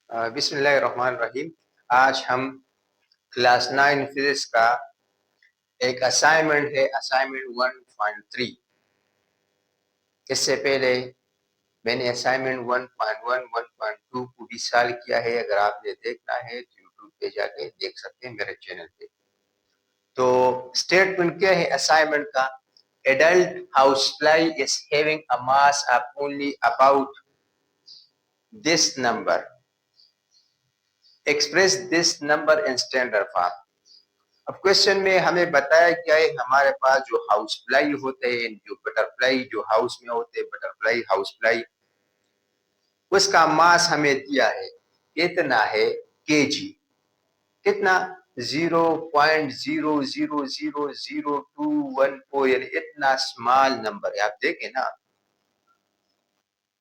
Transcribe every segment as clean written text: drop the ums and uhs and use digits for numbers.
बिस्मिल्लाहिर्रहमानिर्रहीम। आज हम क्लास 9 फिजिक्स का एक असाइनमेंट है, असाइनमेंट 1.3। इससे पहले मैंने असाइनमेंट 1.1, 1.2 को भी सॉल्व किया है। अगर आपने देखना है तो यूट्यूब पे जाके देख सकते हैं मेरे चैनल पे। तो स्टेटमेंट क्या है असाइनमेंट का? Adult house fly is having a mass of only about this number, express this number in standard form. अब क्वेश्चन में हमें बताया गया है हमारे पास जो हाउस फ्लाई होते हैं, जो बटरफ्लाई जो हाउस में होते हैं, बटरफ्लाई हाउस फ्लाई, उसका मास हमें दिया है कितना है, केजी। कितना? 0.0000214, यानी इतना स्मॉल नंबर है। आप देखें ना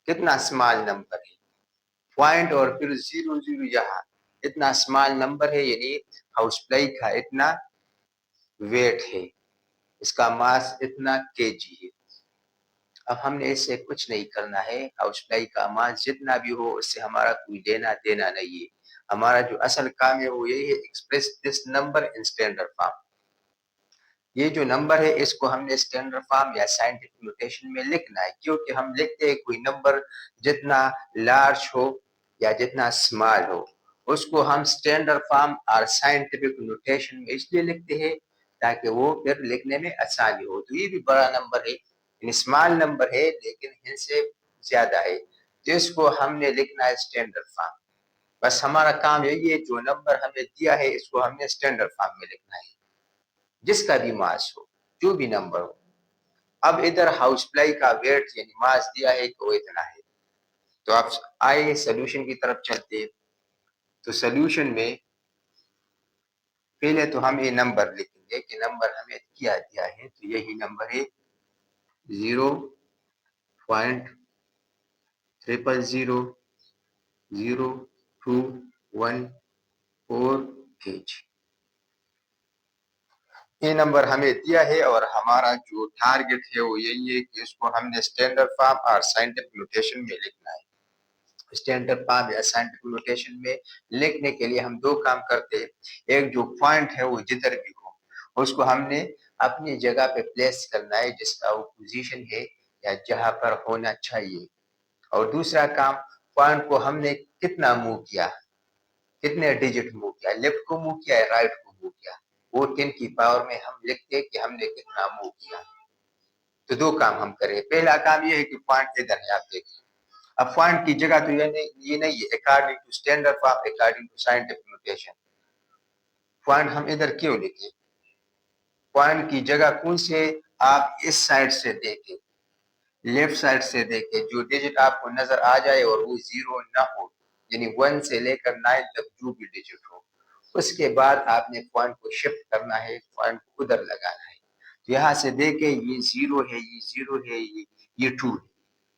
कितना स्मॉल नंबर है, पॉइंट और फिर 00 यहाँ, इतना स्मॉल नंबर है, यानी हाउस फ्लाई का इतना वेट है, इसका मास इतना केजी है। अब हमने इससे कुछ नहीं करना है, हाउस फ्लाई का मास जितना भी हो उससे हमारा कोई लेना देना नहीं है। हमारा जो असल काम है वो यही है, express this number in standard form. ये जो नंबर है इसको हमने स्टैंडर्ड फॉर्म या साइंटिफिक नोटेशन में लिखना है, क्योंकि हम लिखते हैं कोई नंबर जितना लार्ज हो या जितना स्मॉल हो उसको हम स्टैंडर्ड फॉर्म और साइंटिफिक नोटेशन में इसलिए लिखते हैं ताकि वो फिर लिखने में आसानी हो। तो ये भी बड़ा नंबर है, स्मॉल नंबर है लेकिन इनसे ज्यादा है, तो इसको हमने लिखना है स्टैंडर्ड फॉर्म। बस हमारा काम यही है, जो नंबर हमें दिया है इसको हमने स्टैंडर्ड फॉर्म में लिखना है, जिसका भी मास हो, जो भी नंबर हो। अब इधर हाउस फ्लाई का वेट यानी मास दिया है तो इतना है। तो आप आए सोल्यूशन की तरफ चलते हैं। तो सोल्यूशन में पहले तो हम ये नंबर लिखेंगे कि नंबर हमें क्या दिया है, तो यही नंबर है 0.0000214 ये नंबर हमें दिया है और हमारा जो टारगेट है वो यही है कि इसको हमने स्टैंडर्ड फॉर्म और साइंटिफिक नोटेशन में लिखना है। स्टैंडर्ड फॉर्म या साइंटिफिक नोटेशन में लिखने के लिए हम दो काम करते हैं। एक जो पॉइंट है वो जिधर भी हो उसको हमने अपनी जगह पे प्लेस करना है, जिसका वो पोजीशन है या जहां पर होना चाहिए। और दूसरा काम, पॉइंट को हमने कितना मूव किया, कितने डिजिट मूव किया, लेफ्ट को मूव किया है, राइट को मूव किया, वो 10 की पावर में हम लिखते कि हमने कितना मूव किया। तो दो काम हम करें। पहला काम ये है कि पॉइंट इधर है, आप देखिए। अब पॉइंट की जगह तो ये नहीं है, according to standard form, according to scientific notation. Point हम इधर क्यों लिखे? पॉइंट की जगह कौन से आप इस साइड से देखें, लेफ्ट साइड से देखें, जो डिजिट आपको नजर आ जाए और वो जीरो ना हो, यानी 1 से लेकर 9 तक जो भी डिजिट हो, उसके बाद आपने पॉइंट को शिफ्ट करना है, पॉइंट को उधर लगाना है। तो यहाँ से देखे ये 0 है, ये 0 है, ये 2 है,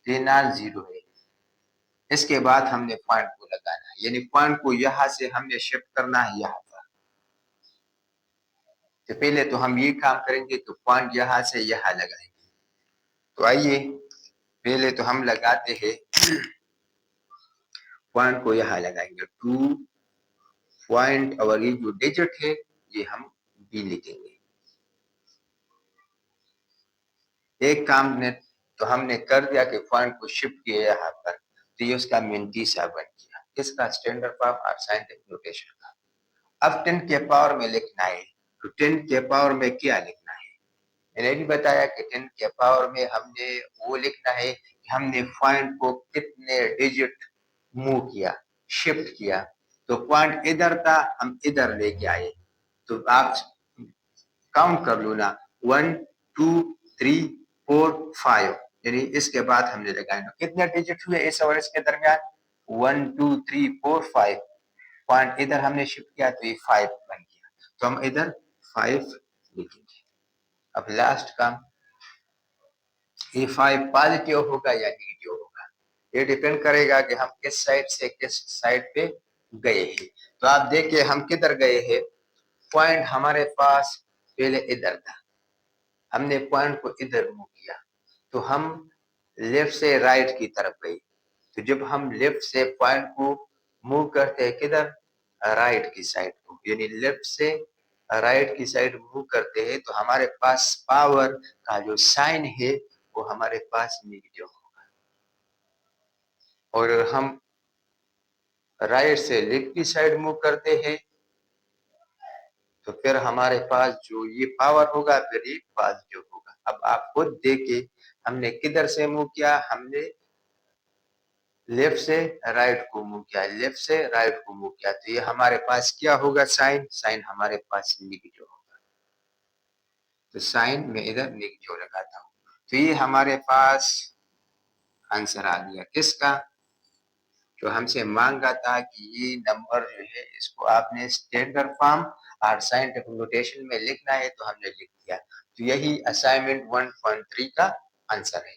ये नॉन 0 है। इसके बाद हमने पॉइंट को लगाना है, यानी पॉइंट को यहाँ से हमने शिफ्ट करना है यहाँ पर। तो पहले तो हम ये काम करेंगे तो पॉइंट यहाँ से यहाँ लगाएंगे। तो आइए पहले तो हम लगाते हैं, पॉइंट को यहाँ लगाएंगे 2 पॉइंट, और ये जो डिजिट है ये हम बी लिखेंगे। एक काम ने तो हमने कर दिया कि पॉइंट को शिफ्ट किया यहाँ पर, तो ये उसका मिंटीसा बन गया, इसका स्टैंडर्ड फॉर्म और साइंटिफिक नोटेशन का। अब 10 के पावर में लिखना है, तो 10 के पावर में क्या लिखना है? मैंने भी बताया कि 10 के पावर में हमने वो लिखना है कि हमने पॉइंट को कितने डिजिट मूव किया, शिफ्ट किया। तो पॉइंट इधर था, हम इधर लेके आए, तो आप काउंट कर लो ना, 1 2 3 4 5, यानी इसके बाद हमने लगाए तो कितने डिजिट हुए इस और इसके दरमियान? 1 2 3 4 5। पॉइंट इधर हमने शिफ्ट किया तो ये 5 बन गया, तो हम इधर 5 लिखेंगे। अब लास्ट काम, ये 5 पॉजिटिव होगा या नेगेटिव होगा, ये डिपेंड करेगा कि हम किस साइड से किस साइड पे गए हैं। तो आप देखिए हम किधर गए हैं, पॉइंट हमारे पास पहले इधर था, हमने पॉइंट को इधर मूव किया, तो हम लेफ्ट से राइट की तरफ गए। तो जब हम लेफ्ट से पॉइंट को मूव करते हैं किधर, राइट की साइड को, यानी लेफ्ट से राइट की साइड मूव करते हैं तो हमारे पास पावर का जो साइन है वो हमारे पास नेगेटिव होगा। और हम राइट से लेफ्ट की साइड मूव करते हैं तो फिर हमारे पास जो ये पावर होगा फिर ये पॉजिटिव होगा। अब आप खुद देखिए हमने किधर से मूव किया, हमने लेफ्ट से राइट को मूव किया, लेफ्ट से राइट को मूव किया, तो ये हमारे पास क्या होगा, साइन, साइन हमारे पास नेगेटिव होगा। तो साइन में इधर नेगेटिव लगाता हूँ, तो ये हमारे पास आंसर आ गया किसका, जो हमसे मांगा था कि ये नंबर जो है इसको आपने स्टैंडर्ड फॉर्म और साइंटिफिक नोटेशन में लिखना है, तो हमने लिख दिया। तो यही असाइनमेंट 1.3 का आंसर है।